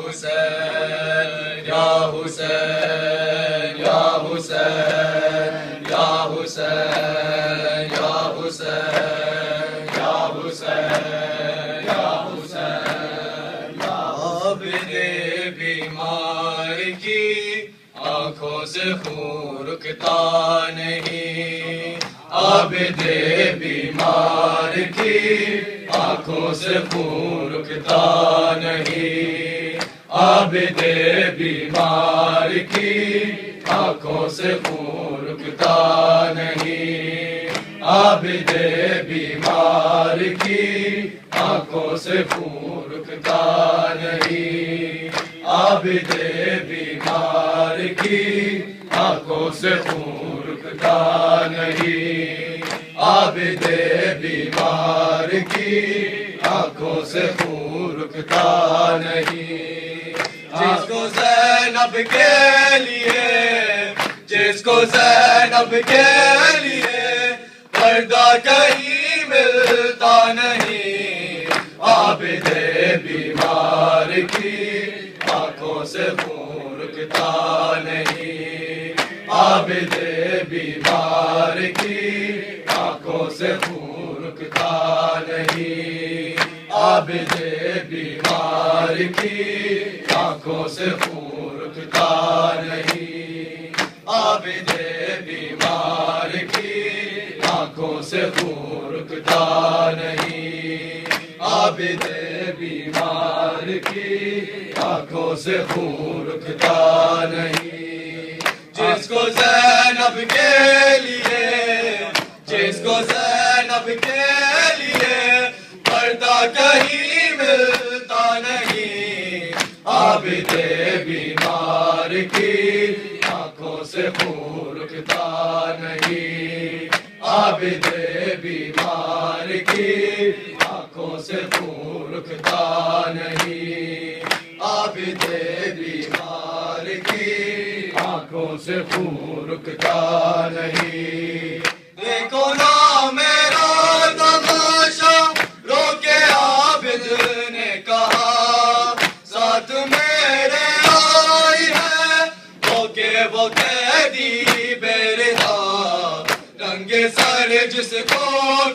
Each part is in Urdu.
حسین یا حسین یا حسین یا حسین یا حسین یا حسین یا حسین عابد بیمار کی آنکھوں سے خون رکتا نہیں، عابد بیمار کی آنکھوں سے خون رکتا نہیں، عابد بیمار کی آنکھوں سے خون رکتا نہیں، عابد بیمار کی آنکھوں سے خون رکتا نہیں، عابد بیمار کی آنکھوں سے خون رکتا نہیں، عابد بیمار کی آنکھوں سے خون رکتا نہیں۔ جس کو زینب کے لیے، جس کو زینب کے لیے پردہ کہیں ملتا نہیں، عابد بیمار کی آنکھوں سے خون رکتا نہیں، عابد بیمار کی آنکھوں سے خون رکتا نہیں، عابد بیمار کی آنکھوں سے خون رکتا نہیں، عابد بیمار کی آنکھوں سے خون رکتا نہیں، عابد بیمار کی آنکھوں سے خون رکتا نہیں۔ جس کو زینب کے لیے، جس کو زینب کے لیے پردہ کہیں ملتا نہیں، عابد بیمار کی آنکھوں سے خون رکتا نہیں، عابد بیمار کی آنکھوں سے خون رکتا نہیں، عابد بیمار کی آنکھوں سے خون رکتا نہیں۔ دیکھو نا میرا تماشا، رو کے عابد نے کہا، ساتھ میرے آئی ہے ہو کے وہ قیدی بے رہا، ننگے سر جس کو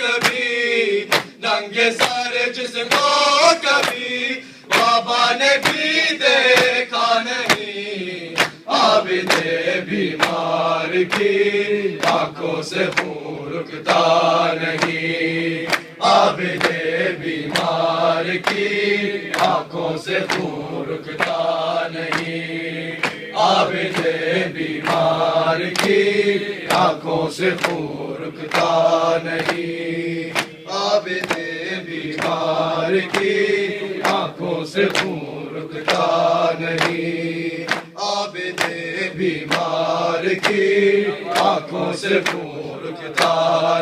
کبھی، ننگے سر جس کو کبھی بابا نے بھی دیکھا نہیں، عابد بیمار کی آنکھوں سے خون رکتا نہیں، عابد بیمار کی آنکھوں سے خون رکتا نہیں، عابد بیمار کی آنکھوں سے خون رکتا نہیں، عابد بیمار کی آنکھوں سے خون رکتا نہیں، عابد بیمار کی آنکھوں سے خون رکتا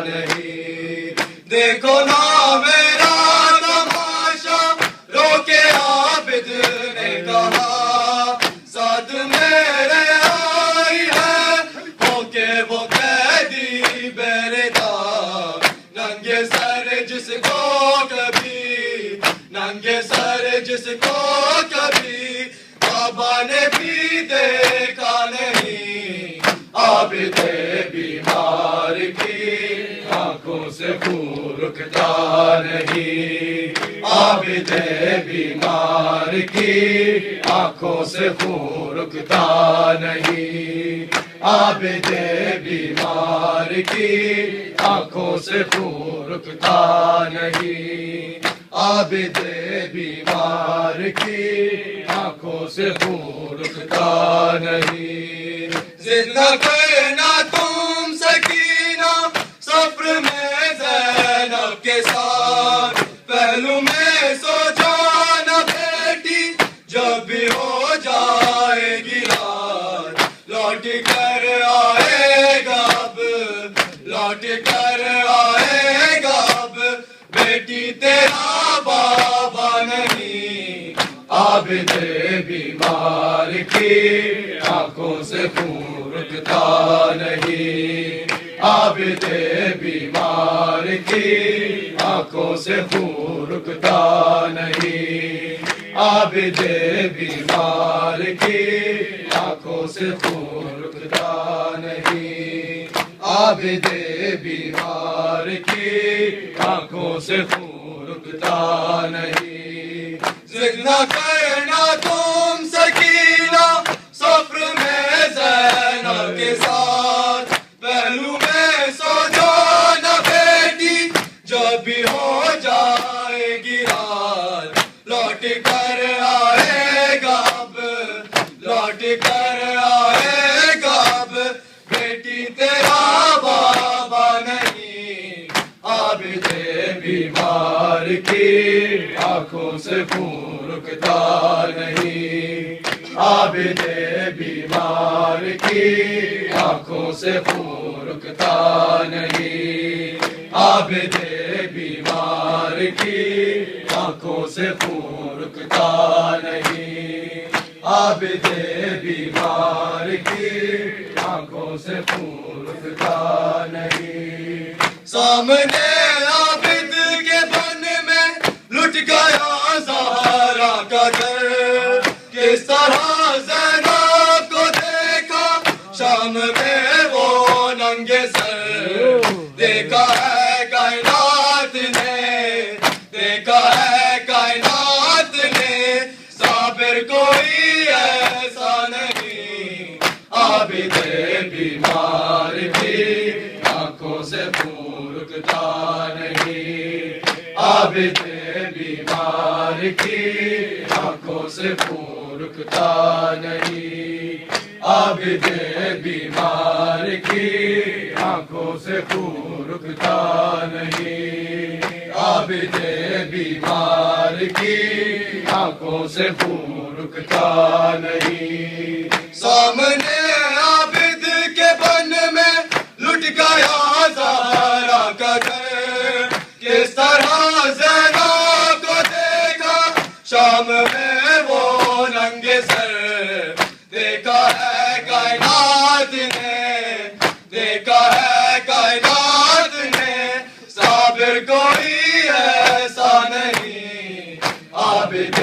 نہیں۔ دیکھو نا میرا تماشا، رو کے عابد نے کہا، ساتھ میرے آئی ہے ہو کے وہ قیدی بے رہا، ننگے سر جس کو کبھی، ننگے سر جس کو کبھی بابا نے بھی دیکھا نہیں، عابد بیمار کی آنکھوں سے خون رکتا نہیں، عابد بیمار کی آنکھوں سے خون رکتا نہیں، عابد بیمار کی آنکھوں سے خون رکتا نہیں، عابد بیمار کی آنکھوں سے خون رکتا نہیں۔ زندہ کرنا تم سکینہ صبر میں زینب کے ساتھ، پہلو میں سو جانا بیٹی جب بھی ہو جائے گی رات، لوٹ کر آئے گا اب، لوٹ کر آئے گا اب بیٹی تیرا بابا نہیں، عابد بیمار کی آنکھوں سے خون رکتا نہیں، عابد بیمار کی آنکھوں سے خون رکتا نہیں، عابد بیمار کی آنکھوں سے خون رکتا نہیں، عابد بیمار کی آنکھوں سے خون رکتا نہیں، زندہ کرنا تم سکینہ سفر میں زینب کے ساتھ، پہلو میں سو جانا بیٹی جب بھی ہو جائے گی رات، لوٹ کر آئے گا اب، لوٹ کر آئے گا اب، بیٹی تیرا بابا نہیں، عابد بیمار کی آنکھوں سے خون رکتا نہیں، عابد بیمار کی آنکھوں سے خون رکتا نہیں، عابد بیمار کی آنکھوں سے خون رکتا نہیں، عابد بیمار کی آنکھوں سے خون رکتا نہیں، سامنے عابد کے بن میں لٹ گیا زہرا کا گھر، کس طرح زینب کو دیکھا شام میں وہ ننگے سر، دیکھا ہے کائنات نے، دیکھا ہے کائنات نے، صابر کوئی ایسا نہیں، عابد بیمار کی آنکھوں سے خون رکتا نہیں، عابد بیمار کی آنکھوں سے خون رکتا نہیں، عابد بیمار کی آنکھوں سے خون رکتا نہیں، عابد بیمار کی آنکھوں سے خون رکتا نہیں، سامنے عابد کے بن میں لٹ گیا زہرا کا گھر، کس طرح زینب کو دیکھا شام میں وہ ننگے سر، دیکھا ہے کائنات نے، دیکھا ہے کائنات نے، صابر کوئی ایسا نہیں، عابد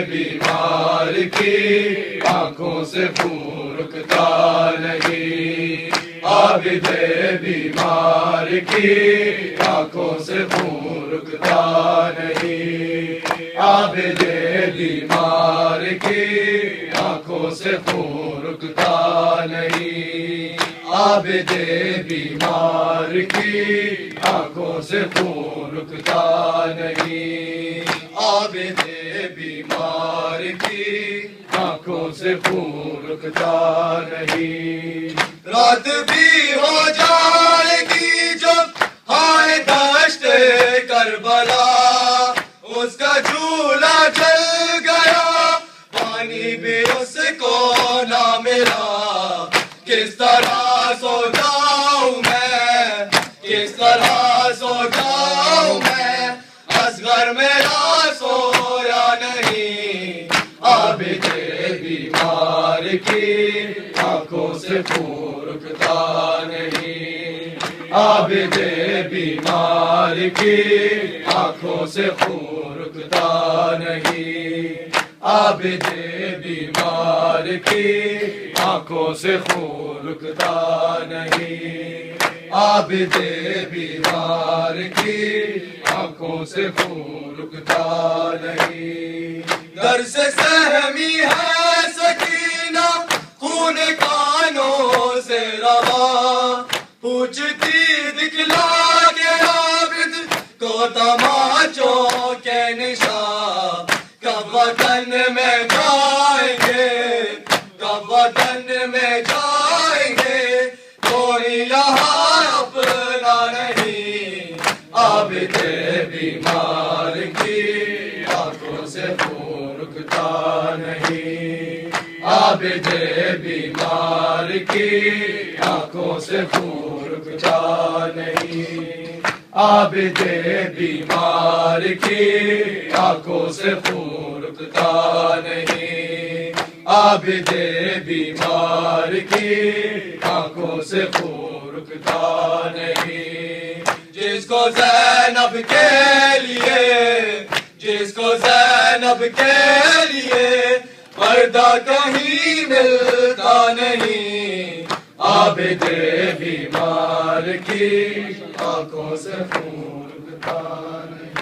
بیمار کی آنکھوں سے خون رکتا نہیں، عابد بیمار کی آنکھوں سے خون رکتا نہیں، عابد بیمار کی آنکھوں سے خون رکتا نہیں، عابد بیمار کی آنکھوں سے خون رکتا نہیں، عابد بیمار کی آنکھوں سے خون رکتا نہیں، رات بھی ہو جائے گی جب ہائے دشت کربلا، اس کا جھولا چل گیا پانی بھی اس کو نہ ملا، کس طرح سو جاؤں میں، کس طرح سو جاؤں میں، اصغر میرا سویا نہیں، عابد بیمار کی آنکھوں سے خون رکتا نہیں، عابد بیمار کی آنکھوں سے خون رکتا نہیں، عابد بیمار کی آنکھوں سے خون رکتا نہیں، عابد بیمار کی آنکھوں سے خون رکتا نہیں، در سے سہمی ہے سکینہ خون کانوں سے روا، پوچھتی دکھلا کے عابد کو تماچوں کے نشان، کب وطن میں جائیں گے، کب وطن میں جائیں گے، کوئی یہاں اپنا نہیں، عابد بیمار کی آنکھوں سے خون رکتا نہیں، عابد بیمار کی آنکھوں سے خون رکتا نہیں، عابد بیمار کی آنکھوں سے خون رکتا نہیں، عابد بیمار کی آنکھوں سے خون رکتا نہیں، جس کو زینب کے لیے، جس جس کو زینب کے لیے پردہ کہیں ملتا نہیں، عابد بیمار کی آنکھوں سے خون رکتا نہیں۔